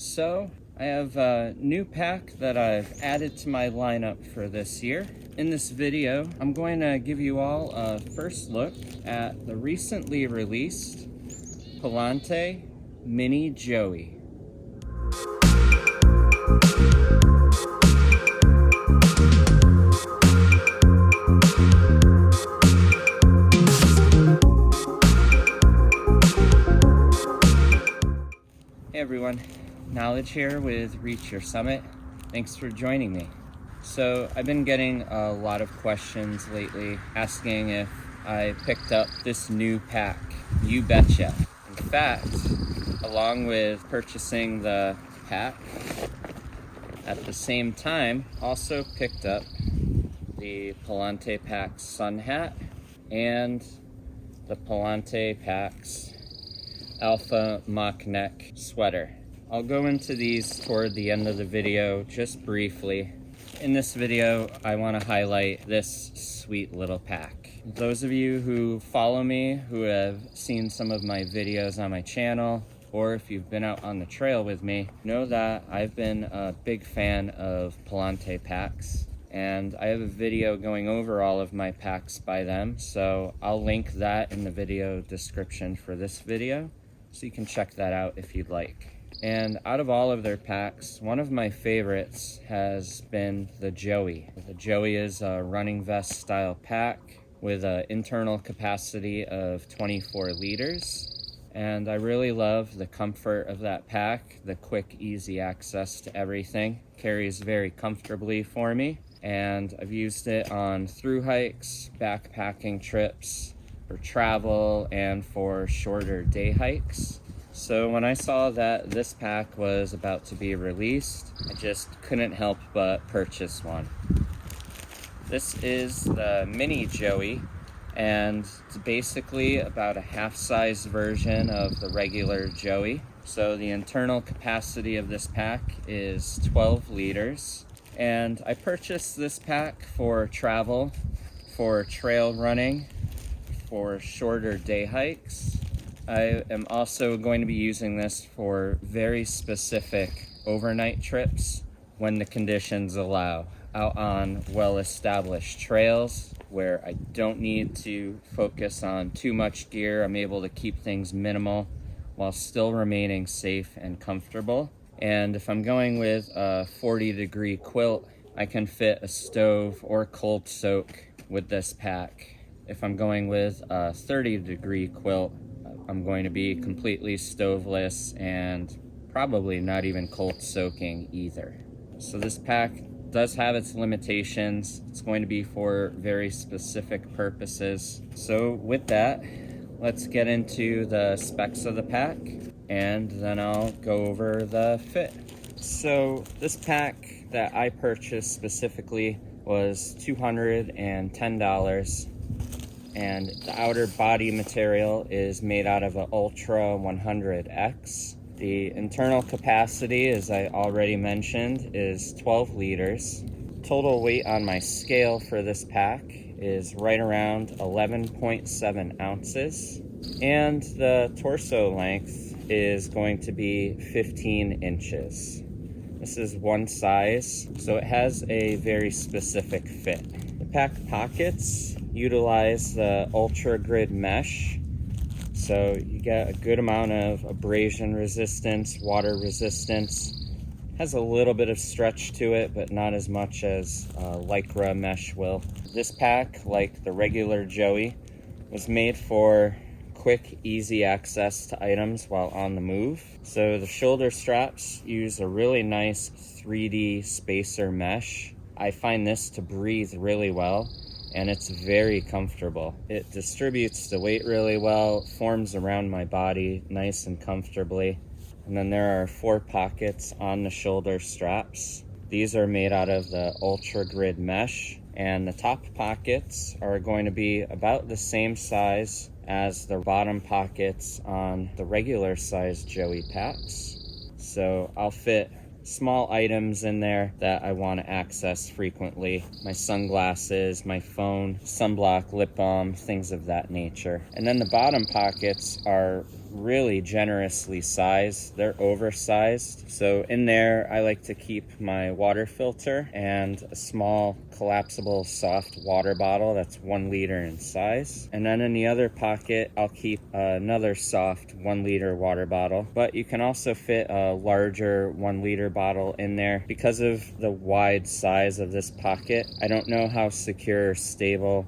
So I have a new pack that I've added to my lineup for this year. In this video, I'm going to give you all a first look at the recently released Palante Mini Joey. Hey everyone, Knowledge here with Reach Your Summit. Thanks for joining me. So I've been getting a lot of questions lately asking if I picked up this new pack. You betcha. In fact, along with purchasing the pack, at the same time, also picked up the Palante Packs sun hat and the Palante Packs Alpha mock neck sweater. I'll go into these toward the end of the video just briefly. In this video, I want to highlight this sweet little pack. Those of you who follow me, who have seen some of my videos on my channel, or if you've been out on the trail with me, know that I've been a big fan of Palante packs. And I have a video going over all of my packs by them, so I'll link that in the video description for this video, so you can check that out if you'd like. And out of all of their packs, one of my favorites has been the Joey. The Joey is a running vest style pack with an internal capacity of 24 liters. And I really love the comfort of that pack, the quick, easy access to everything. Carries very comfortably for me. And I've used it on through hikes, backpacking trips, for travel, and for shorter day hikes. So when I saw that this pack was about to be released, I just couldn't help but purchase one. This is the Mini Joey, and it's basically about a half-size version of the regular Joey. So the internal capacity of this pack is 12 liters. And I purchased this pack for travel, for trail running, for shorter day hikes. I am also going to be using this for very specific overnight trips when the conditions allow, out on well-established trails where I don't need to focus on too much gear. I'm able to keep things minimal while still remaining safe and comfortable. And if I'm going with a 40-degree quilt, I can fit a stove or cold soak with this pack. If I'm going with a 30-degree quilt, I'm going to be completely stoveless and probably not even cold soaking either. So this pack does have its limitations. It's going to be for very specific purposes. So with that, let's get into the specs of the pack, and then I'll go over the fit. So this pack that I purchased specifically was $210. And the outer body material is made out of an Ultra 100X. The internal capacity, as I already mentioned, is 12 liters. Total weight on my scale for this pack is right around 11.7 ounces. And the torso length is going to be 15 inches. This is one size, so it has a very specific fit. The pack pockets utilize the Ultra Grid mesh, so you get a good amount of abrasion resistance, water resistance. Has a little bit of stretch to it, but not as much as Lycra mesh will. This pack, like the regular Joey, was made for quick, easy access to items while on the move. So the shoulder straps use a really nice 3D spacer mesh. I find this to breathe really well, and it's very comfortable. It distributes the weight really well, forms around my body nice and comfortably. And then there are 4 pockets on the shoulder straps. These are made out of the Ultra Grid mesh, and the top pockets are going to be about the same size as the bottom pockets on the regular size Joey packs. So I'll fit small items in there that I want to access frequently. My sunglasses, my phone, sunblock, lip balm, things of that nature. And then the bottom pockets are really generously sized. They're oversized. So in there, I like to keep my water filter and a small collapsible soft water bottle that's 1 liter in size. And then in the other pocket, I'll keep another soft 1 liter water bottle. But you can also fit a larger 1 liter bottle in there. Because of the wide size of this pocket, I don't know how secure or stable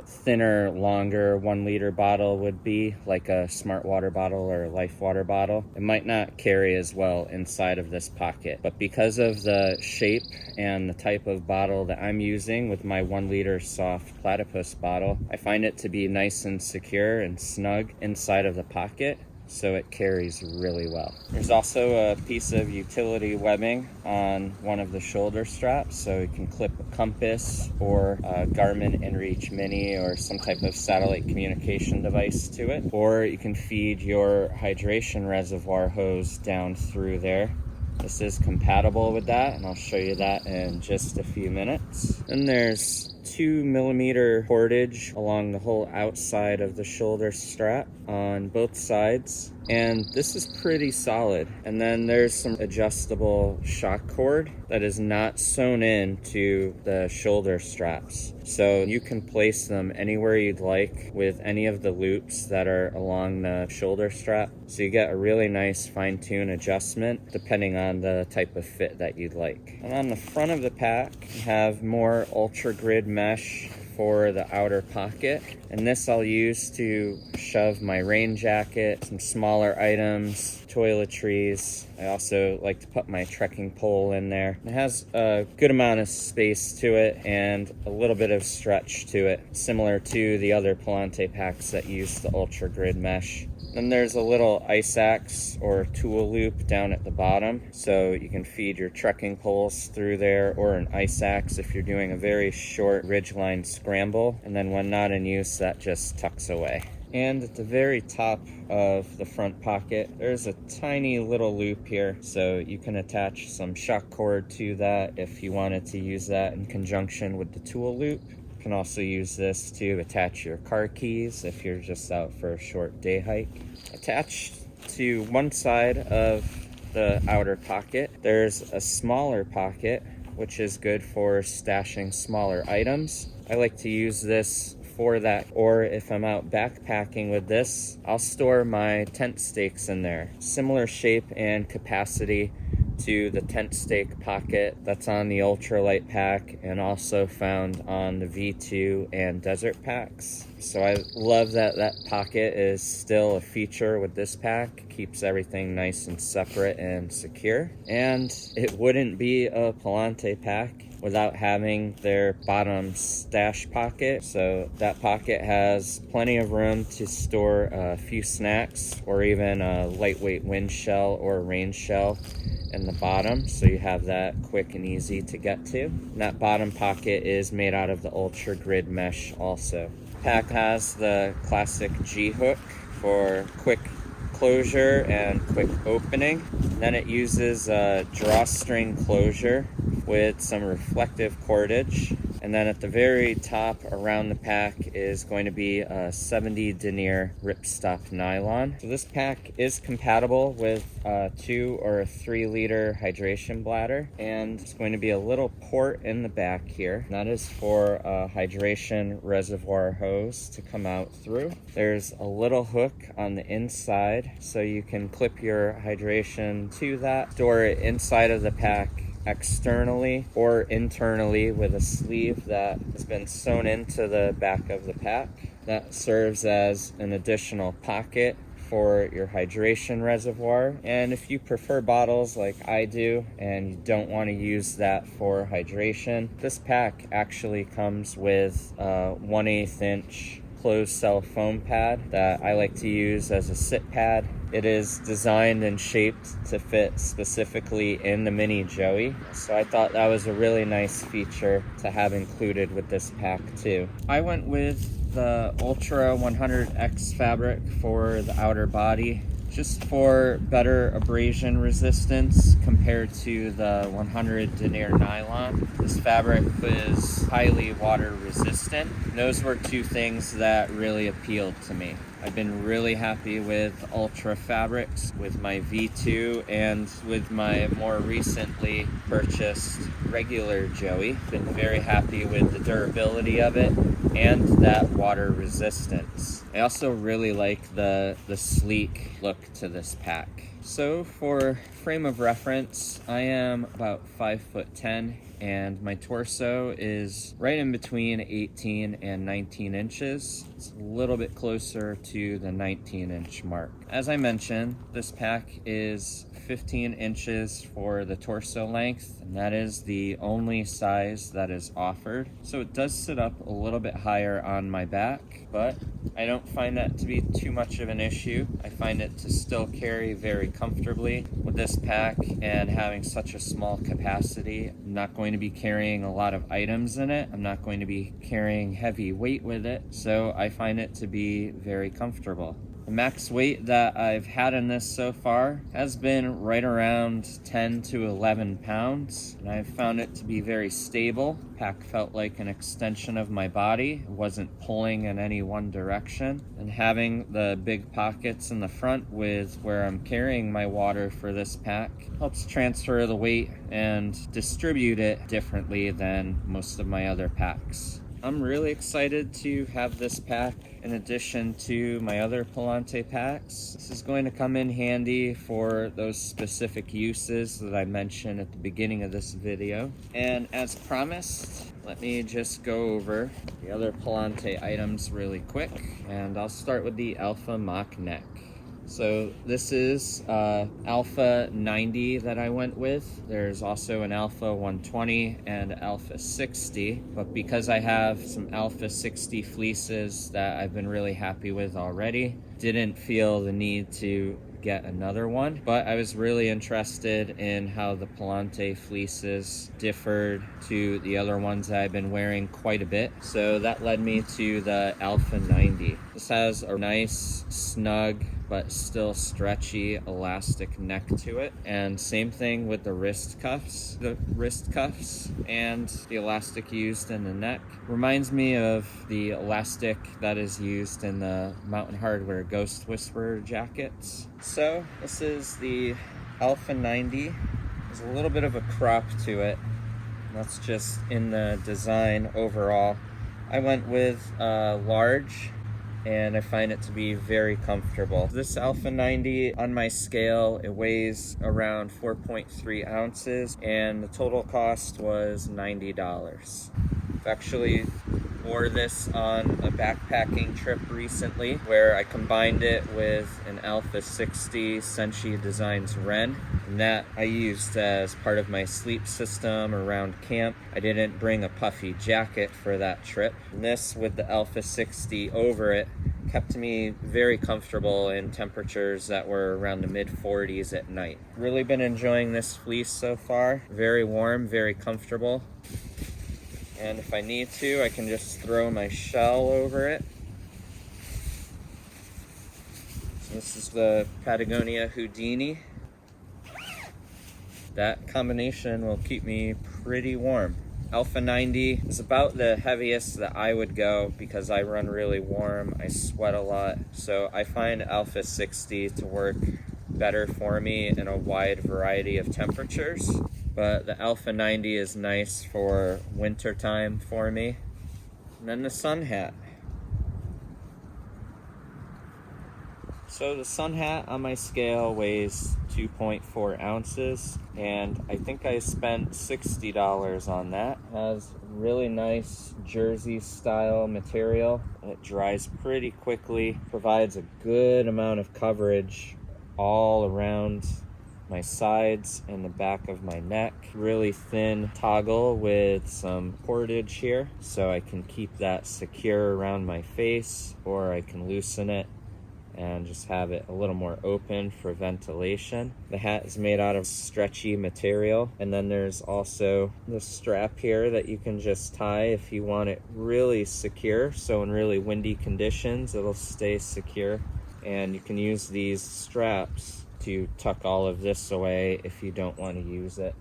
thinner, longer 1 liter bottle would be, like a Smart Water bottle or a Life Water bottle. It might not carry as well inside of this pocket, but because of the shape and the type of bottle that I'm using with my 1 liter soft platypus bottle, I find it to be nice and secure and snug inside of the pocket, so it carries really well. There's also a piece of utility webbing on one of the shoulder straps, so you can clip a compass or a Garmin InReach Mini or some type of satellite communication device to it, or you can feed your hydration reservoir hose down through there. This is compatible with that, and I'll show you that in just a few minutes. Then there's 2 millimeter cordage along the whole outside of the shoulder strap on both sides, and this is pretty solid. And then there's some adjustable shock cord that is not sewn into the shoulder straps, so you can place them anywhere you'd like with any of the loops that are along the shoulder strap, so you get a really nice fine-tune adjustment depending on the type of fit that you'd like. And on the front of the pack, you have more ultra grid mesh for the outer pocket, and this I'll use to shove my rain jacket, some smaller items, toiletries. I also like to put my trekking pole in there. It has a good amount of space to it and a little bit of stretch to it, similar to the other Palante packs that use the ultra grid mesh. Then there's a little ice axe or tool loop down at the bottom, so you can feed your trekking poles through there, or an ice axe if you're doing a very short ridgeline scramble, and then when not in use, that just tucks away. And at the very top of the front pocket, there's a tiny little loop here, so you can attach some shock cord to that if you wanted to use that in conjunction with the tool loop. You can also use this to attach your car keys if you're just out for a short day hike. Attached to one side of the outer pocket, there's a smaller pocket, which is good for stashing smaller items. I like to use this for that, or if I'm out backpacking with this, I'll store my tent stakes in there. Similar shape and capacity to the tent stake pocket that's on the ultralight pack and also found on the V2 and desert packs. So I love that that pocket is still a feature with this pack. Keeps everything nice and separate and secure. And it wouldn't be a Palante pack without having their bottom stash pocket. So that pocket has plenty of room to store a few snacks or even a lightweight wind shell or rain shell in the bottom, so you have that quick and easy to get to. And that bottom pocket is made out of the ultra grid mesh also. Pack has the classic G hook for quick closure and quick opening. Then it uses a drawstring closure with some reflective cordage. And then at the very top around the pack is going to be a 70 denier ripstop nylon. So this pack is compatible with a 2 or a 3 liter hydration bladder, and it's going to be a little port in the back here. That is for a hydration reservoir hose to come out through. There's a little hook on the inside, so you can clip your hydration to that, store it inside of the pack externally or internally with a sleeve that has been sewn into the back of the pack. That serves as an additional pocket for your hydration reservoir. And if you prefer bottles like I do and you don't want to use that for hydration, this pack actually comes with a 1/8 inch closed cell foam pad that I like to use as a sit pad. It is designed and shaped to fit specifically in the Mini Joey, so I thought that was a really nice feature to have included with this pack too. I went with the Ultra 100X fabric for the outer body, just for better abrasion resistance compared to the 100 denier nylon. This fabric is highly water resistant. Those were two things that really appealed to me. I've been really happy with Ultra fabrics, with my V2, and with my more recently purchased regular Joey. Been very happy with the durability of it and that water resistance. I also really like the sleek look to this pack. So for frame of reference, I am about 5'10", and my torso is right in between 18 and 19 inches. It's a little bit closer to the 19-inch mark. As I mentioned, this pack is 15 inches for the torso length, and that is the only size that is offered. So it does sit up a little bit higher on my back, but I don't find that to be too much of an issue. I find it to still carry very comfortably with this pack, and having such a small capacity, I'm not going to be carrying a lot of items in it. I'm not going to be carrying heavy weight with it, so I find it to be very comfortable. The max weight that I've had in this so far has been right around 10 to 11 pounds, and I've found it to be very stable. The pack felt like an extension of my body. It wasn't pulling in any one direction, and having the big pockets in the front with where I'm carrying my water for this pack helps transfer the weight and distribute it differently than most of my other packs. I'm really excited to have this pack in addition to my other Palante packs. This is going to come in handy for those specific uses that I mentioned at the beginning of this video. And as promised, let me just go over the other Palante items really quick. And I'll start with the Alpha Mock Neck. So this is Alpha 90 that I went with. There's also an Alpha 120 and Alpha 60, but because I have some Alpha 60 fleeces that I've been really happy with already, didn't feel the need to get another one, but I was really interested in how the Palante fleeces differed to the other ones that I've been wearing quite a bit. So that led me to the Alpha 90. This has a nice, snug, but still stretchy elastic neck to it. And same thing with the wrist cuffs. The wrist cuffs and the elastic used in the neck reminds me of the elastic that is used in the Mountain Hardwear Ghost Whisperer jackets. So this is the Alpha 90. There's a little bit of a crop to it. That's just in the design overall. I went with large, and I find it to be very comfortable. This Alpha 90 on my scale, it weighs around 4.3 ounces, and the total cost was $90. I've actually wore this on a backpacking trip recently where I combined it with an Alpha 60 Senshi Designs Ren, and that I used as part of my sleep system around camp. I didn't bring a puffy jacket for that trip, and this with the Alpha 60 over it kept me very comfortable in temperatures that were around the mid-40s at night. Really been enjoying this fleece so far. Very warm, very comfortable. And if I need to, I can just throw my shell over it. So this is the Patagonia Houdini. That combination will keep me pretty warm. Alpha 90 is about the heaviest that I would go because I run really warm, I sweat a lot. So I find Alpha 60 to work better for me in a wide variety of temperatures. But the Alpha 90 is nice for winter time for me. And then the sun hat. So the sun hat on my scale weighs 2.4 ounces, and I think I spent $60 on that. It has really nice jersey style material. It dries pretty quickly, provides a good amount of coverage all around my sides and the back of my neck. Really thin toggle with some cordage here, so I can keep that secure around my face, or I can loosen it and just have it a little more open for ventilation. The hat is made out of stretchy material, and then there's also the strap here that you can just tie if you want it really secure, so in really windy conditions it'll stay secure. And you can use these straps to tuck all of this away if you don't want to use it.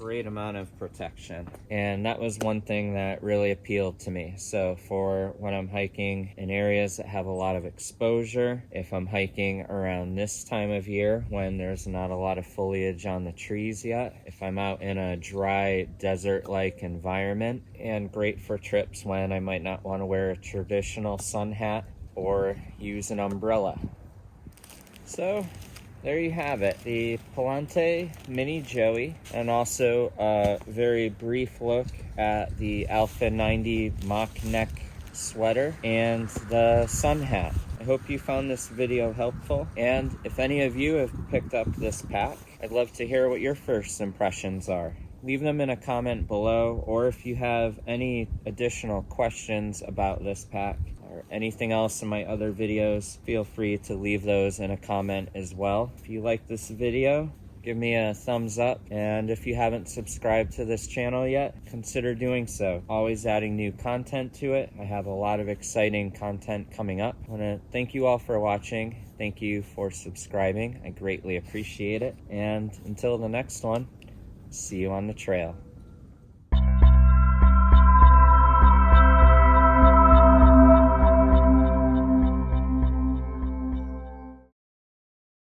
great amount of protection. And that was one thing that really appealed to me. So for when I'm hiking in areas that have a lot of exposure, if I'm hiking around this time of year when there's not a lot of foliage on the trees yet, if I'm out in a dry desert-like environment, and great for trips when I might not want to wear a traditional sun hat or use an umbrella. So there you have it, the Palante Mini Joey, and also a very brief look at the Alpha 90 mock neck sweater and the sun hat. I hope you found this video helpful, and if any of you have picked up this pack, I'd love to hear what your first impressions are. Leave them in a comment below, or if you have any additional questions about this pack or anything else in my other videos, feel free to leave those in a comment as well. If you like this video, give me a thumbs up, and if you haven't subscribed to this channel yet, consider doing so. Always adding new content to it. I have a lot of exciting content coming up. I want to thank you all for watching. Thank you for subscribing. I greatly appreciate it. And until the next one, see you on the trail.